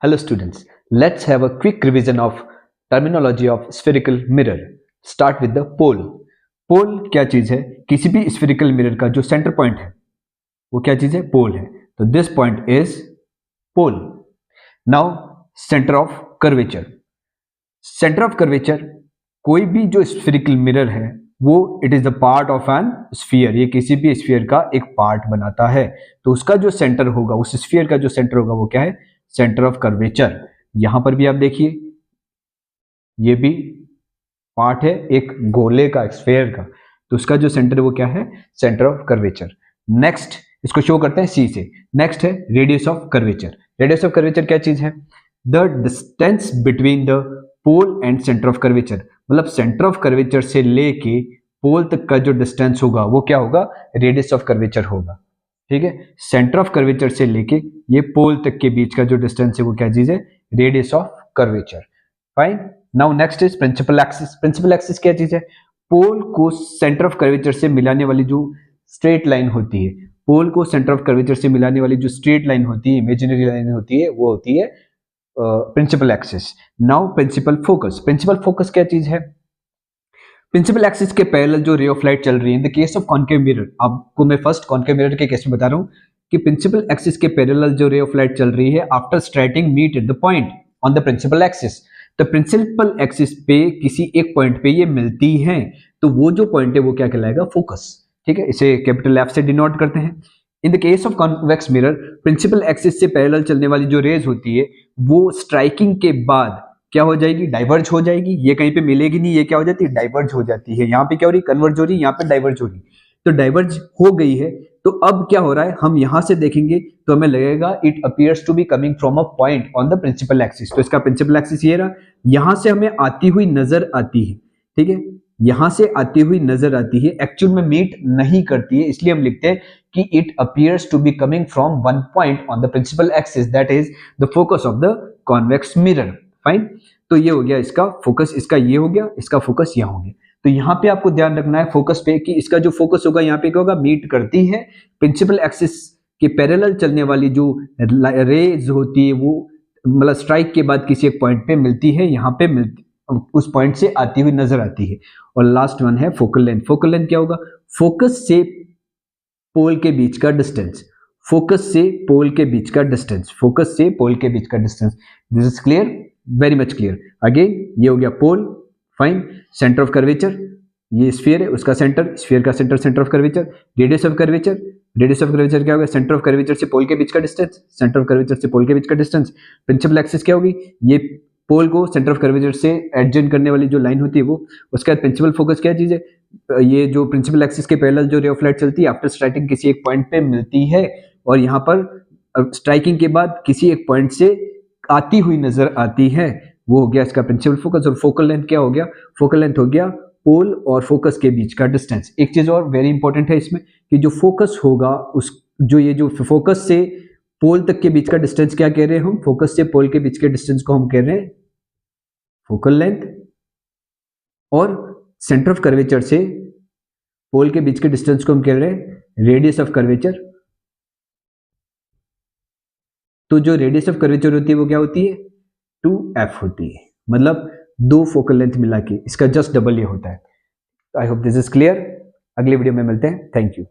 Hello students, let's have a quick revision of terminology of spherical mirror. Start with the pole. पोल क्या चीज है? किसी भी spherical mirror का जो सेंटर पॉइंट है वो क्या चीज है? पोल है. तो this point is pole. Now centre of curvature. Centre of curvature कोई भी जो स्फेरिकल मिरर है वो it is the part of an sphere. ये किसी भी स्फीयर का एक पार्ट बनाता है. तो उसका जो सेंटर होगा, उस स्फीयर का जो सेंटर होगा वो क्या है? Centre of curvature. यहां पर भी आप देखिए ये भी पार्ट है एक गोले का, स्फीयर का. तो उसका जो सेंटर है वो क्या है? Centre of curvature. नेक्स्ट इसको शो करते हैं सी से. नेक्स्ट है radius of curvature. Radius of curvature क्या चीज है? The distance between the pole and centre of curvature. मतलब सेंटर ऑफ कर्वेचर से लेके पोल तक का जो डिस्टेंस होगा वो क्या होगा? रेडियस ऑफ कर्वेचर होगा. ठीक है, सेंटर ऑफ कर्वेचर से लेके ये पोल तक के बीच का जो डिस्टेंस है वो क्या चीज है? Radius of curvature. Fine. Now next is principal axis. Principal axis क्या चीज है? पोल को सेंटर ऑफ कर्वेचर से मिलाने वाली जो स्ट्रेट लाइन होती है, पोल को सेंटर ऑफ कर्वेचर से मिलाने वाली जो स्ट्रेट लाइन होती है, इमेजिनरी लाइन होती है, वो होती है principal axis. Now principal focus. Principal focus क्या चीज है? प्रिंसिपल एक्सिस के पैरेलल जो रे ऑफ लाइट चल रही है in the case of concave mirror. आपको मैं फर्स्ट कॉन्केव मिरर के केस में बता रहा हूं कि प्रिंसिपल एक्सिस के पैरेलल जो रे ऑफ लाइट चल रही है after striking meet at the point on the principal axis. तो प्रिंसिपल एक्सिस पे किसी एक पॉइंट पे ये मिलती हैं, तो वो जो पॉइंट है वो क्या कहलाएगा? फोकस. ठीक है, इसे कैपिटल एफ से डिनोट करते हैं. In the case of convex mirror principal axis से पैरेलल चलने वाली जो रेज होती है वो स्ट्राइकिंग के बाद क्या हो जाएगी? डाइवर्ज हो जाएगी. ये कहीं पे मिलेगी नहीं, ये क्या हो जाती है? डाइवर्ज हो जाती है. यहाँ पे क्या हो रही? कन्वर्ज हो रही है, यहाँ पे डाइवर्ज हो रही. तो डाइवर्ज हो गई है. तो अब क्या हो रहा है? हम यहां से देखेंगे तो हमें लगेगा it appears to be coming from a point on the principal axis. तो इसका प्रिंसिपल एक्सिस ये रहा. यहां से हमें आती हुई नजर आती है. ठीक है, यहां से आती हुई नजर आती है, एक्चुअल में मीट नहीं करती है, इसलिए हम लिखते हैं कि it appears to be coming from one point on the principal axis, that is the focus of the convex mirror. Fine. तो ये हो गया इसका फोकस, इसका ये हो गया, इसका फोकस यहाँ हो गया. तो यहाँ पे आपको ध्यान रखना है फोकस पे कि इसका जो फोकस होगा यहाँ पे क्या होगा? मीट करती है प्रिंसिपल एक्सिस के पैरेलल चलने वाली जो रेज होती है वो मतलब स्ट्राइक के बाद किसी एक पॉइंट पे मिलती है, यहाँ पे मिलती, उस पॉइंट से आती हुई नजर आती है. और लास्ट वन है फोकल लेंथ. फोकल लेंथ क्या होगा? फोकस से पोल के बीच का डिस्टेंस. फोकस से पोल के बीच का डिस्टेंस. फोकस से पोल के बीच का distance. This is clear? Very much clear. Again ये हो गया पोल. फाइन. सेंटर ऑफ कर्वेचर, ये स्फीयर है, उसका सेंटर, स्फीयर का centre, centre of curvature. Radius of curvature. Radius of curvature क्या होगा? सेंटर ऑफ कर्वेचर से पोल के बीच का डिस्टेंस. सेंटर ऑफ कर्वेचर से पोल के बीच का डिस्टेंस. प्रिंसिपल एक्सिस क्या होगी? ये पोल को सेंटर ऑफ कर्वेचर से एडजेंट करने वाली जो लाइन होती है वो. उसके बाद प्रिंसिपल फोकस क्या चीज है? ये जो प्रिंसिपल एक्सिस के पैरेलल जो रे ऑफ लाइट चलती है आफ्टर स्ट्राइकिंग किसी एक पॉइंट पे मिलती है, और यहाँ पर स्ट्राइकिंग के बाद किसी एक पॉइंट से आती हुई नजर आती है, वो हो गया इसका प्रिंसिपल फोकस. और फोकल लेंथ क्या हो गया? फोकल लेंथ हो गया पोल और फोकस के बीच का डिस्टेंस. एक चीज और वेरी इंपॉर्टेंट है इसमें कि जो फोकस होगा उस जो ये जो फोकस से पोल तक के बीच का डिस्टेंस क्या कह रहे हैं हम? फोकस से पोल के बीच के डिस्टेंस को हम कह रहे हैं फोकल लेंथ, और सेंटर ऑफ कर्वेचर से पोल के बीच के डिस्टेंस को हम कह रहे हैं रेडियस ऑफ कर्वेचर. तो जो रेडियस ऑफ कर्वेचर होती है वो क्या होती है? 2f होती है. मतलब दो फोकल लेंथ मिला के इसका जस्ट डबल ये होता है. I hope this is clear. अगले वीडियो में मिलते हैं. Thank you.